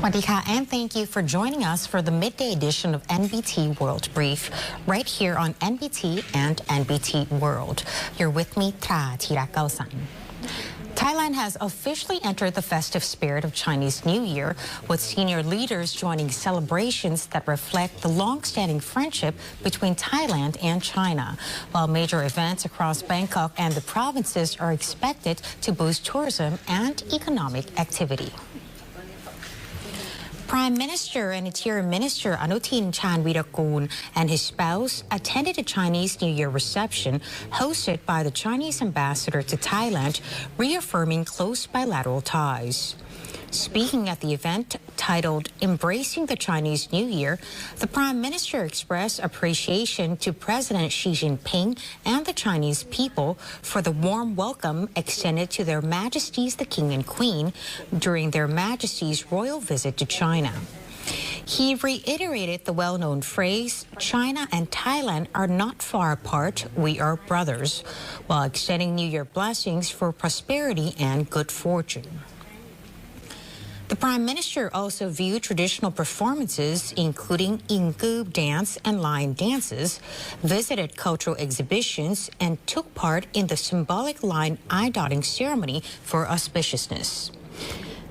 Swadika, and thank you for joining us for the midday edition of NBT World Brief, right here on NBT and NBT World. You're with me, THANI. Thailand has officially entered the festive spirit of Chinese New Year, with senior leaders joining celebrations that reflect the long-standing friendship between Thailand and China, while major events across Bangkok and the provinces are expected to boost tourism and economic activity. Prime Minister and Interior Minister Anutin Chanvirakul and his spouse attended a Chinese New Year reception hosted by the Chinese ambassador to Thailand, reaffirming close bilateral ties. Speaking at the event titled Embracing the Chinese New Year, the Prime Minister expressed appreciation to President Xi Jinping and the Chinese people for the warm welcome extended to their Majesties the King and Queen during their Majesty's royal visit to China. He reiterated the well-known phrase, "China and Thailand are not far apart, we are brothers," while extending New Year blessings for prosperity and good fortune. The Prime Minister also viewed traditional performances, including INJURE dance and lion dances, visited cultural exhibitions, and took part in the symbolic line eye-dotting ceremony for auspiciousness.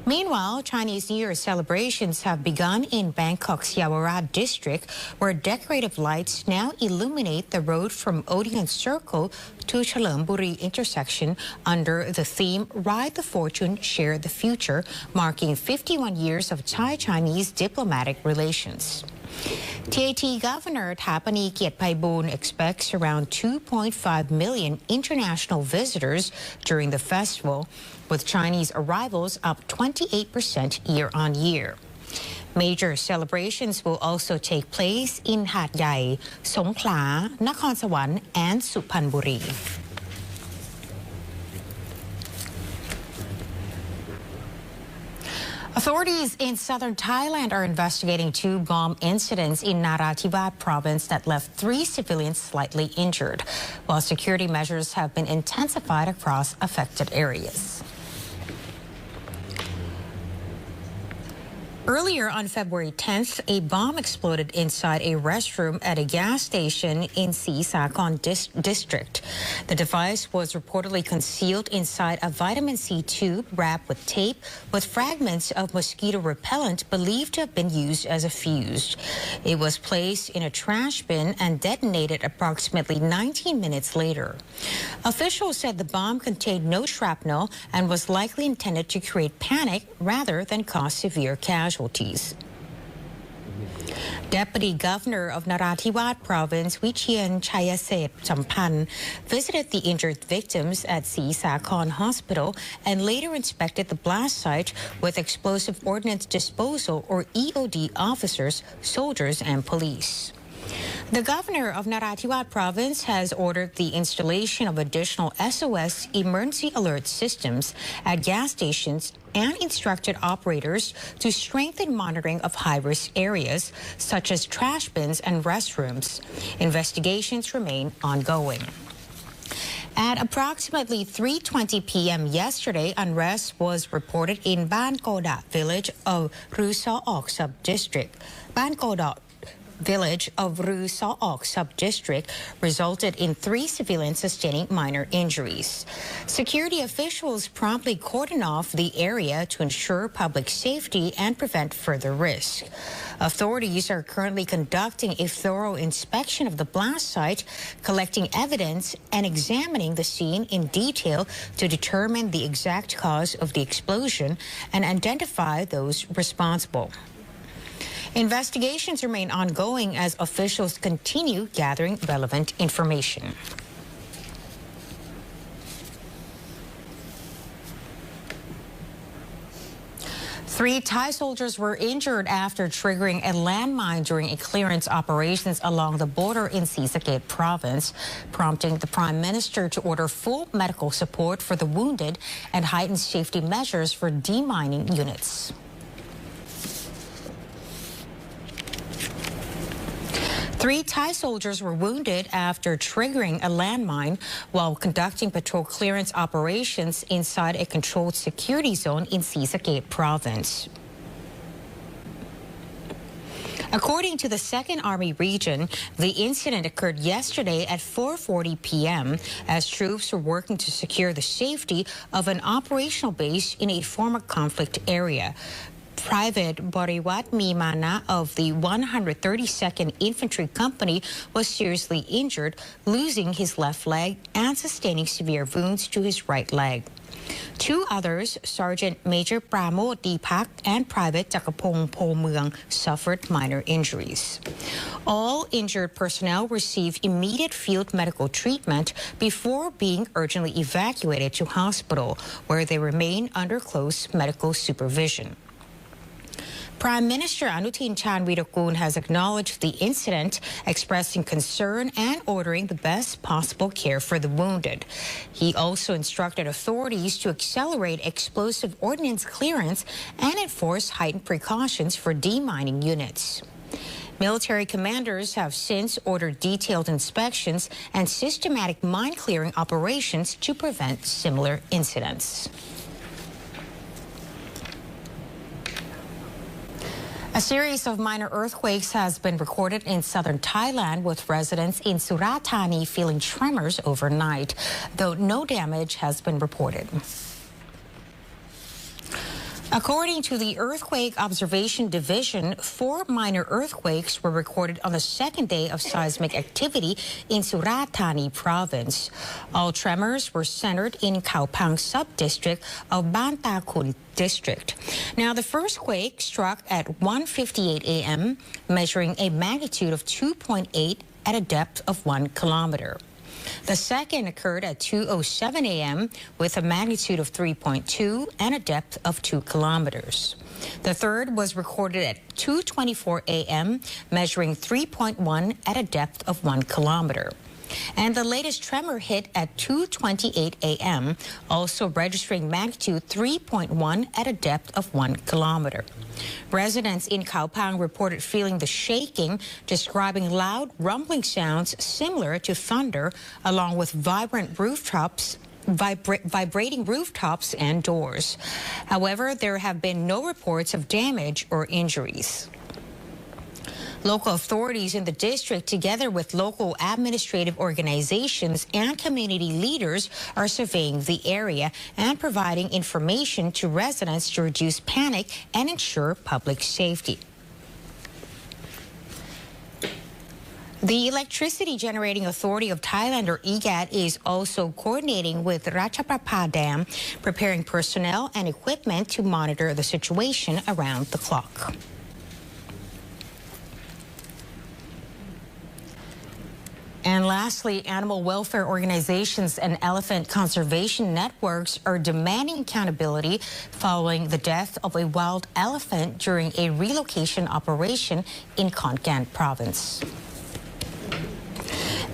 Meanwhile, Chinese New Year celebrations have begun in Bangkok's SURAT district, where decorative lights now illuminate the road from Odeon Circle to Chalermburi intersection under the theme Ride the Fortune, Share the Future, marking 51 years of Thai-Chinese diplomatic relations. TAT Governor Thapani Kiatpaiboon expects around 2.5 million international visitors during the festival, with Chinese arrivals up 28% year-on-year. Major celebrations will also take place in Hat Yai, Songkhla, Nakhon Sawan, and Suphanburi. Authorities in southern Thailand are investigating two bomb incidents in NARATHIWAT province that left 3 civilians slightly injured, while security measures have been intensified across affected areas. Earlier on February 10th, a bomb exploded inside a restroom at a gas station in Sakon district. The device was reportedly concealed inside a vitamin C tube wrapped with tape with fragments of mosquito repellent believed to have been used as a fuse. It was placed in a trash bin and detonated approximately 19 minutes later. Officials said the bomb contained no shrapnel and was likely intended to create panic rather than cause severe casualties. Deputy Governor of Narathiwat Province, Vichian Chayaset Champan, visited the injured victims at Sakon Hospital and later inspected the blast site with explosive ordnance disposal or EOD officers, soldiers, and police. The governor of Narathiwat province has ordered the installation of additional SOS emergency alert systems at gas stations and instructed operators to strengthen monitoring of high-risk areas such as trash bins and restrooms. Investigations remain ongoing. At approximately 3:20 p.m. yesterday, unrest was reported in Ban Koda village of Ru Saok sub-district. Ban Koda village of Ru Saok sub-district resulted in 3 civilians sustaining minor injuries. Security officials promptly cordoned off the area to ensure public safety and prevent further risk. Authorities are currently conducting a thorough inspection of the blast site, collecting evidence and examining the scene in detail to determine the exact cause of the explosion and identify those responsible. Investigations remain ongoing as officials continue gathering relevant information. Three Thai soldiers were injured after triggering a landmine during a clearance operations along the border in Sisaket province, prompting the Prime Minister to order full medical support for the wounded and heightened safety measures for demining units. 3 Thai soldiers were wounded after triggering a landmine while conducting patrol clearance operations inside a controlled security zone in Sisaket province. According to the 2nd Army Region, the incident occurred yesterday at 4:40 p.m. as troops were working to secure the safety of an operational base in a former conflict area. Private Boriwat Mimana of the 132nd Infantry Company was seriously injured, losing his left leg and sustaining severe wounds to his right leg. Two others, Sergeant Major Pramo Deepak and Private Jakapong Po Muang, suffered minor injuries. All injured personnel received immediate field medical treatment before being urgently evacuated to hospital, where they remain under close medical supervision. Prime Minister Anutin Chanvirakul has acknowledged the incident, expressing concern and ordering the best possible care for the wounded. He also instructed authorities to accelerate explosive ordnance clearance and enforce heightened precautions for demining units. Military commanders have since ordered detailed inspections and systematic mine clearing operations to prevent similar incidents. A series of minor earthquakes has been recorded in southern Thailand, with residents in SURAT, THANI feeling tremors overnight, though no damage has been reported. According to the Earthquake Observation Division, 4 minor earthquakes were recorded on the 2nd day of seismic activity in Surat Thani province. All tremors were centered in Khao Phang sub-district of Ban Ta Khun district. Now, the first quake struck at 1:58 a.m., measuring a magnitude of 2.8 at a depth of 1 kilometer. The second occurred at 2:07 a.m. with a magnitude of 3.2 and a depth of 2 kilometers. The third was recorded at 2:24 a.m., measuring 3.1 at a depth of 1 kilometer. And the latest tremor hit at 2:28 a.m., also registering magnitude 3.1 at a depth of 1 kilometer. Residents in Khao Phang reported feeling the shaking, describing loud rumbling sounds similar to thunder, along with vibrating rooftops and doors. However, there have been no reports of damage or injuries. Local authorities in the district, together with local administrative organizations and community leaders, are surveying the area and providing information to residents to reduce panic and ensure public safety. The Electricity Generating Authority of Thailand, or EGAT, is also coordinating with Ratchaprapa Dam, preparing personnel and equipment to monitor the situation around the clock. And lastly, animal welfare organizations and elephant conservation networks are demanding accountability following the death of a wild elephant during a relocation operation in Khon Kaen province.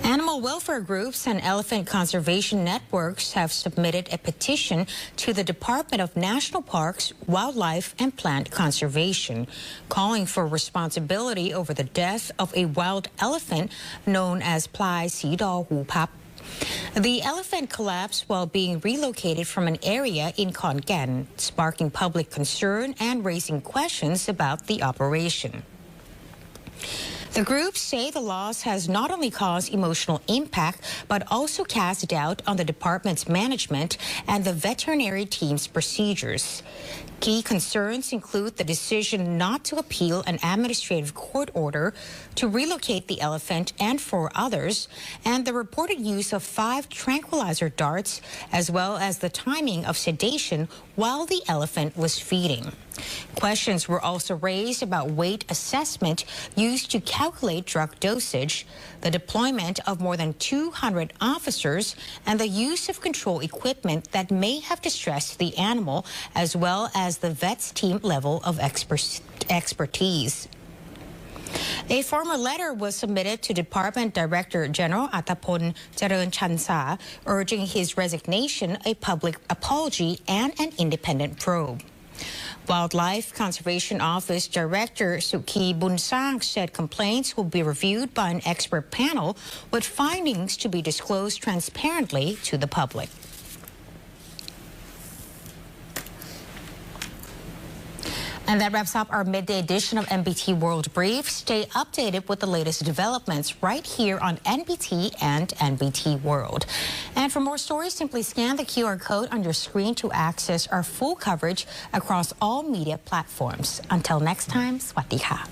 Animal welfare groups and elephant conservation networks have submitted a petition to the Department of National Parks, Wildlife and Plant Conservation, calling for responsibility over the death of a wild elephant known as PLAI SIDOR HUPAB. The elephant collapsed while being relocated from an area in Khon Kaen, sparking public concern and raising questions about the operation. The groups say the loss has not only caused emotional impact, but also cast doubt on the department's management and the veterinary team's procedures. Key concerns include the decision not to appeal an administrative court order to relocate the elephant and 4 others, and the reported use of 5 tranquilizer darts, as well as the timing of sedation while the elephant was feeding. Questions were also raised about weight assessment used to calculate drug dosage, the deployment of more than 200 officers, and the use of control equipment that may have distressed the animal, as well as the vet's team level of expertise. A formal letter was submitted to Department Director General Attapon Charan Chansa, urging his resignation, a public apology, and an independent probe. Wildlife Conservation Office Director Suki Bunsang said complaints will be reviewed by an expert panel with findings to be disclosed transparently to the public. And that wraps up our midday edition of NBT World Brief. Stay updated with the latest developments right here on NBT and NBT World. And for more stories, simply scan the QR code on your screen to access our full coverage across all media platforms. Until next time, Sawasdee ka.